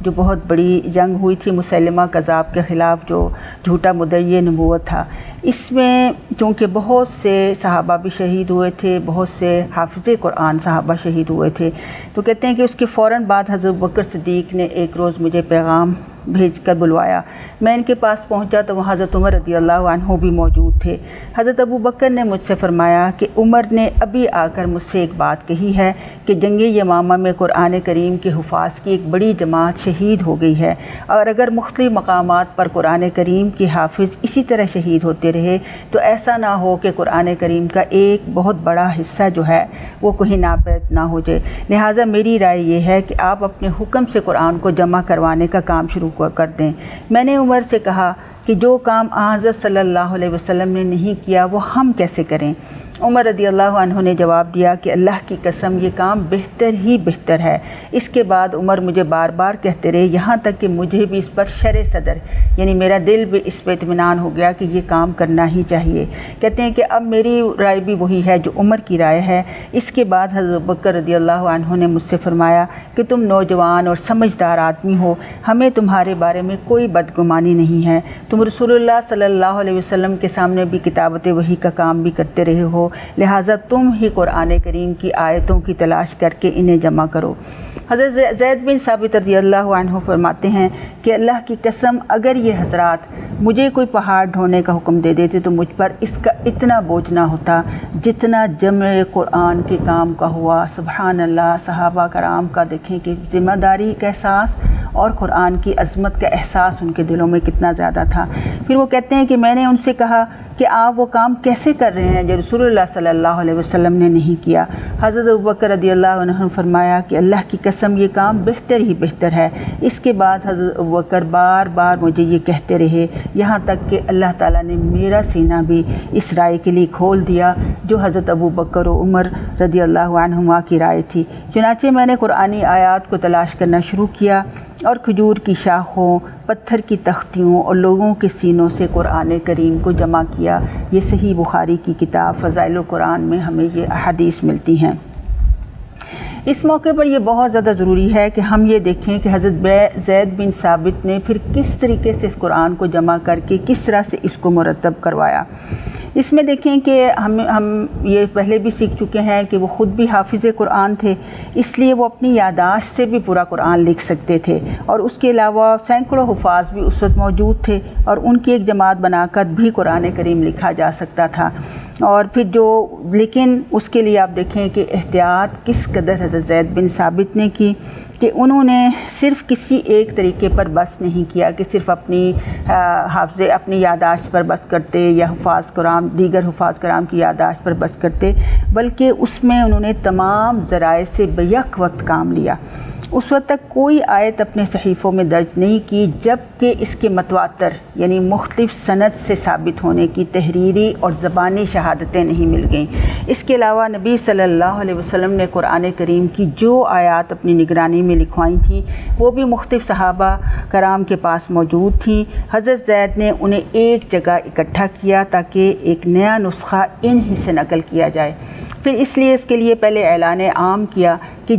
جو بہت بڑی جنگ ہوئی تھی مسیلمہ کذاب کے خلاف، جو جھوٹا مدعی نبوت تھا، اس میں چونکہ بہت سے صحابہ بھی شہید ہوئے تھے، بہت سے حافظ قرآن صحابہ شہید ہوئے تھے، تو کہتے ہیں کہ اس کے فوراً بعد حضرت بکر صدیق نے ایک روز مجھے پیغام بھیج کر بلوایا۔ میں ان کے پاس پہنچا تو وہاں حضرت عمر رضی اللہ عنہ بھی موجود تھے۔ حضرت ابو بکر نے مجھ سے فرمایا کہ عمر نے ابھی آ کر مجھ سے ایک بات کہی ہے کہ جنگ یمامہ میں قرآن کریم کے حفاظ کی ایک بڑی جماعت شہید ہو گئی ہے، اور اگر مختلف مقامات پر قرآن کریم کے حافظ اسی طرح شہید ہوتے رہے تو ایسا نہ ہو کہ قرآن کریم کا ایک بہت بڑا حصہ جو ہے وہ کہیں ناپید نہ ہو جائے، لہٰذا میری رائے یہ ہے کہ آپ اپنے حکم سے قرآن کو جمع کروانے کا کام شروع کر دیں۔ میں نے عمر سے کہا کہ جو کام حضرت صلی اللہ علیہ وسلم نے نہیں کیا وہ ہم کیسے کریں؟ عمر رضی اللہ عنہ نے جواب دیا کہ اللہ کی قسم یہ کام بہتر ہی بہتر ہے۔ اس کے بعد عمر مجھے بار بار کہتے رہے، یہاں تک کہ مجھے بھی اس پر شرح صدر، یعنی میرا دل بھی اس پہ اطمینان ہو گیا کہ یہ کام کرنا ہی چاہیے۔ کہتے ہیں کہ اب میری رائے بھی وہی ہے جو عمر کی رائے ہے۔ اس کے بعد حضرت بکر رضی اللہ عنہ نے مجھ سے فرمایا کہ تم نوجوان اور سمجھدار آدمی ہو، ہمیں تمہارے بارے میں کوئی بدگمانی نہیں ہے، تم رسول اللہ صلی اللہ علیہ وسلم کے سامنے بھی کتابت وحی کا کام بھی کرتے رہے ہو، لہٰذا تم ہی قرآن کریم کی آیتوں کی تلاش کر کے انہیں جمع کرو۔ حضرت زید بن ثابت رضی اللہ عنہ فرماتے ہیں کہ اللہ کی قسم اگر یہ حضرات مجھے کوئی پہاڑ ڈھونے کا حکم دے دیتے تو مجھ پر اس کا اتنا بوجھ نہ ہوتا جتنا جمع قرآن کے کام کا ہوا۔ سبحان اللہ، صحابہ کرام کا دیکھیں کہ ذمہ داری کا احساس اور قرآن کی عظمت کا احساس ان کے دلوں میں کتنا زیادہ تھا۔ پھر وہ کہتے ہیں کہ میں نے ان سے کہا کہ آپ وہ کام کیسے کر رہے ہیں جو رسول اللہ صلی اللہ علیہ وسلم نے نہیں کیا؟ حضرت ابوبکر رضی اللہ عنہ نے فرمایا کہ اللہ کی قسم یہ کام بہتر ہی بہتر ہے۔ اس کے بعد حضرت ابوبکر بار بار مجھے یہ کہتے رہے، یہاں تک کہ اللہ تعالیٰ نے میرا سینہ بھی اس رائے کے لیے کھول دیا جو حضرت ابوبکر و عمر رضی اللہ عنہما کی رائے تھی۔ چنانچہ میں نے قرآنی آیات کو تلاش کرنا شروع کیا اور کھجور کی شاخوں، پتھر کی تختیوں اور لوگوں کے سینوں سے قرآن کریم کو جمع کیا۔ یہ صحیح بخاری کی کتاب فضائل القرآن میں ہمیں یہ احادیث ملتی ہیں۔ اس موقع پر یہ بہت زیادہ ضروری ہے کہ ہم یہ دیکھیں کہ حضرت زید بن ثابت نے پھر کس طریقے سے اس قرآن کو جمع کر کے کس طرح سے اس کو مرتب کروایا۔ اس میں دیکھیں کہ ہم یہ پہلے بھی سیکھ چکے ہیں کہ وہ خود بھی حافظ قرآن تھے، اس لیے وہ اپنی یادداشت سے بھی پورا قرآن لکھ سکتے تھے، اور اس کے علاوہ سینکڑوں حفاظ بھی اس وقت موجود تھے اور ان کی ایک جماعت بنا کر بھی قرآن کریم لکھا جا سکتا تھا۔ اور پھر لیکن اس کے لیے آپ دیکھیں کہ احتیاط کس قدر حضرت زید بن ثابت نے کی کہ انہوں نے صرف کسی ایک طریقے پر بس نہیں کیا کہ صرف اپنی یادداشت پر بس کرتے یا دیگر حفاظ کرام کی یادداشت پر بس کرتے، بلکہ اس میں انہوں نے تمام ذرائع سے بیک وقت کام لیا۔ اس وقت تک کوئی آیت اپنے صحیفوں میں درج نہیں کی جب کہ اس کے متواتر یعنی مختلف سند سے ثابت ہونے کی تحریری اور زبانی شہادتیں نہیں مل گئیں۔ اس کے علاوہ نبی صلی اللہ علیہ وسلم نے قرآن کریم کی جو آیات اپنی نگرانی میں لکھوائی تھیں وہ بھی مختلف صحابہ کرام کے پاس موجود تھیں۔ حضرت زید نے انہیں ایک جگہ اکٹھا کیا تاکہ ایک نیا نسخہ انہی سے نقل کیا جائے۔ پھر اس لیے اس کے لیے پہلے اعلان عام کیا کہ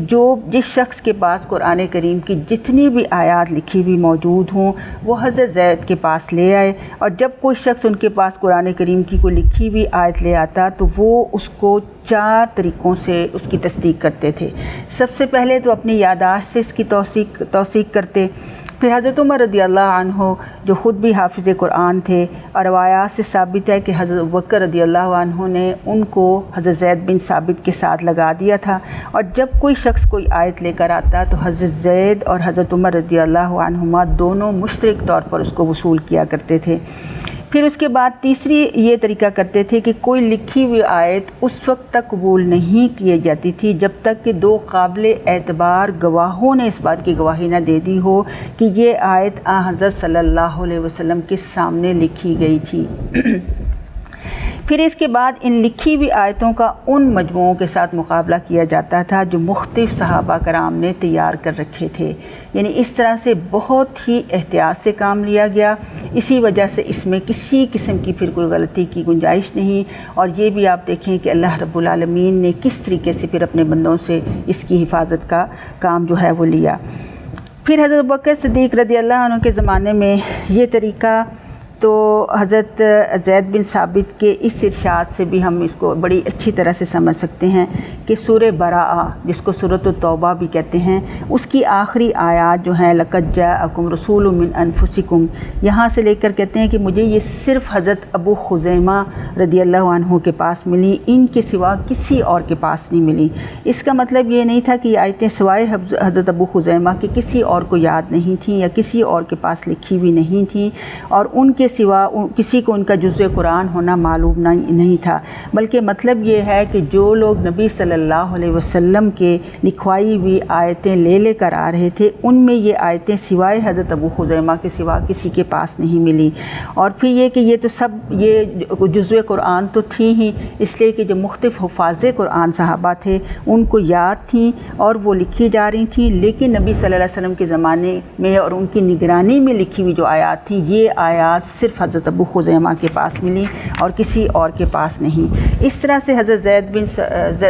جس شخص کے پاس قرآن کریم کی جتنی بھی آیات لکھی ہوئی موجود ہوں وہ حضرت زید کے پاس لے آئے، اور جب کوئی شخص ان کے پاس قرآن کریم کی کوئی لکھی ہوئی آیت لے آتا تو وہ اس کو 4 طریقوں سے اس کی تصدیق کرتے تھے۔ سب سے پہلے تو اپنی یادداشت سے اس کی توثیق کرتے، پھر حضرت عمر رضی اللہ عنہ جو خود بھی حافظ قرآن تھے، اور روایات سے ثابت ہے کہ حضرت بکر رضی اللہ عنہ نے ان کو حضرت زید بن ثابت کے ساتھ لگا دیا تھا، اور جب کوئی شخص کوئی آیت لے کر آتا تو حضرت زید اور حضرت عمر رضی اللہ عنہما دونوں مشترک طور پر اس کو وصول کیا کرتے تھے۔ پھر اس کے بعد تیسری یہ طریقہ کرتے تھے کہ کوئی لکھی ہوئی آیت اس وقت تک قبول نہیں کی جاتی تھی جب تک کہ 2 قابل اعتبار گواہوں نے اس بات کی گواہی نہ دے دی ہو کہ یہ آیت حضرت صلی اللہ علیہ وسلم کے سامنے لکھی گئی تھی۔ پھر اس کے بعد ان لکھی ہوئی آیتوں کا ان مجموعوں کے ساتھ مقابلہ کیا جاتا تھا جو مختلف صحابہ کرام نے تیار کر رکھے تھے، یعنی اس طرح سے بہت ہی احتیاط سے کام لیا گیا۔ اسی وجہ سے اس میں کسی قسم کی پھر کوئی غلطی کی گنجائش نہیں، اور یہ بھی آپ دیکھیں کہ اللہ رب العالمین نے کس طریقے سے پھر اپنے بندوں سے اس کی حفاظت کا کام جو ہے وہ لیا۔ پھر حضرت ابوبکر صدیق رضی اللہ عنہ کے زمانے میں یہ طریقہ تو حضرت زید بن ثابت کے اس ارشاد سے بھی ہم اس کو بڑی اچھی طرح سے سمجھ سکتے ہیں کہ سورہ براءہ جس کو سورۃ التوبہ بھی کہتے ہیں، اس کی آخری آیات جو ہیں لقد جاءکم رسول من انفسکم، یہاں سے لے کر کہتے ہیں کہ مجھے یہ صرف حضرت ابو خزیمہ رضی اللہ عنہ کے پاس ملی، ان کے سوا کسی اور کے پاس نہیں ملی۔ اس کا مطلب یہ نہیں تھا کہ یہ آیتیں سوائے حضرت ابو خزیمہ کے کسی اور کو یاد نہیں تھیں یا کسی اور کے پاس لکھی ہوئی نہیں تھیں، اور ان کے سوا کسی کو ان کا جزء قرآن ہونا معلوم نہیں تھا، بلکہ مطلب یہ ہے کہ جو لوگ نبی صلی اللہ علیہ وسلم کے لکھوائی ہوئی آیتیں لے کر آ رہے تھے، ان میں یہ آیتیں سوائے حضرت ابو خزیمہ کے سوا کسی کے پاس نہیں ملی۔ اور پھر یہ کہ یہ تو سب یہ جزء قرآن تو تھی ہی، اس لیے کہ جو مختلف حفاظ قرآن صحابہ تھے ان کو یاد تھیں اور وہ لکھی جا رہی تھیں، لیکن نبی صلی اللہ علیہ وسلم کے زمانے میں اور ان کی نگرانی میں لکھی ہوئی جو آیات تھیں، یہ آیات صرف حضرت ابو خزیمہ کے پاس ملی اور کسی اور کے پاس نہیں۔ اس طرح سے حضرت زید بن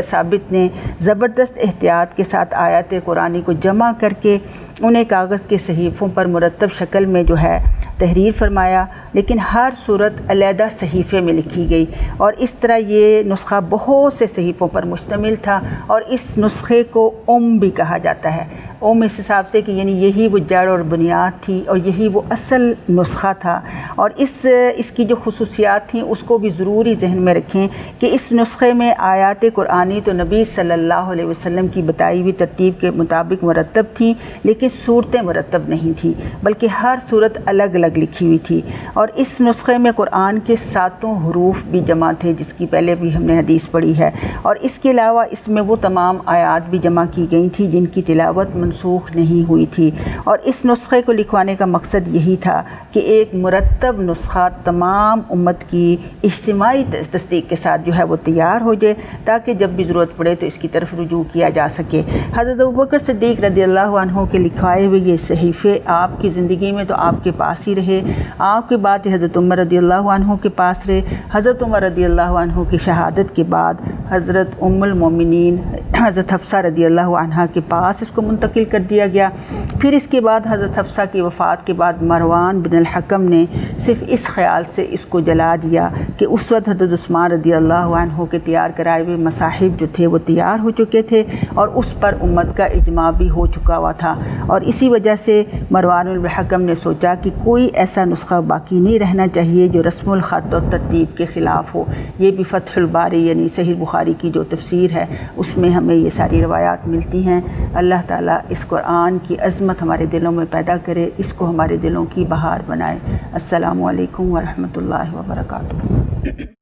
ثابت نے زبردست احتیاط کے ساتھ آیات قرآنی کو جمع کر کے انہیں کاغذ کے صحیفوں پر مرتب شکل میں جو ہے تحریر فرمایا، لیکن ہر صورت علیحدہ صحیفے میں لکھی گئی، اور اس طرح یہ نسخہ بہت سے صحیفوں پر مشتمل تھا، اور اس نسخے کو بھی کہا جاتا ہے۔ اس حساب سے کہ یعنی یہی وہ جڑ اور بنیاد تھی اور یہی وہ اصل نسخہ تھا۔ اور اس کی جو خصوصیات تھیں اس کو بھی ضروری ذہن میں رکھیں کہ اس نسخے میں آیات قرآنی تو نبی صلی اللہ علیہ وسلم کی بتائی ہوئی ترتیب کے مطابق مرتب تھیں، لیکن صورتیں مرتب نہیں تھیں، بلکہ ہر صورت الگ الگ لکھی ہوئی تھی۔ اور اس نسخے میں قرآن کے 7 حروف بھی جمع تھے، جس کی پہلے بھی ہم نے حدیث پڑھی ہے، اور اس کے علاوہ اس میں وہ تمام آیات بھی جمع کی گئی تھیں جن کی تلاوت منسوخ نہیں ہوئی تھی۔ اور اس نسخے کو لکھوانے کا مقصد یہی تھا کہ ایک مرتب نسخہ تمام امت کی اجتماعی تصدیق کے ساتھ جو ہے وہ تیار ہو جائے، تاکہ جب بھی ضرورت پڑے تو اس کی طرف رجوع کیا جا سکے۔ حضرت ابوبکر صدیق رضی اللہ عنہ کے لکھوائے ہوئے یہ صحیفے آپ کی زندگی میں تو آپ کے پاس ہی رہے، آپ کے بعد حضرت عمر رضی اللہ عنہ کے پاس رہے۔ حضرت عمر رضی اللہ عنہ کی شہادت کے بعد حضرت ام المومنین حضرت حفصہ رضی اللہ عنہ کے پاس اس کو منتقل کر دیا گیا۔ پھر اس کے بعد حضرت حفصہ کی وفات کے بعد مروان بن الحکم نے صرف اس خیال سے اس کو جلا دیا کہ اس وقت حضرت عثمان رضی اللہ عنہ کے تیار کرائے ہوئے مصاحف جو تھے وہ تیار ہو چکے تھے اور اس پر امت کا اجماع بھی ہو چکا ہوا تھا، اور اسی وجہ سے مروان بن الحکم نے سوچا کہ کوئی ایسا نسخہ باقی نہیں رہنا چاہیے جو رسم الخط اور ترتیب کے خلاف ہو۔ یہ بھی فتح الباری یعنی صحیح بخاری کی جو تفسیر ہے اس میں ہمیں یہ ساری روایات ملتی ہیں۔ اللہ تعالیٰ اس قرآن کی عظمت ہمارے دلوں میں پیدا کرے، اس کو ہمارے دلوں کی بہار بنائے۔ السلام علیکم ورحمۃ اللہ وبرکاتہ۔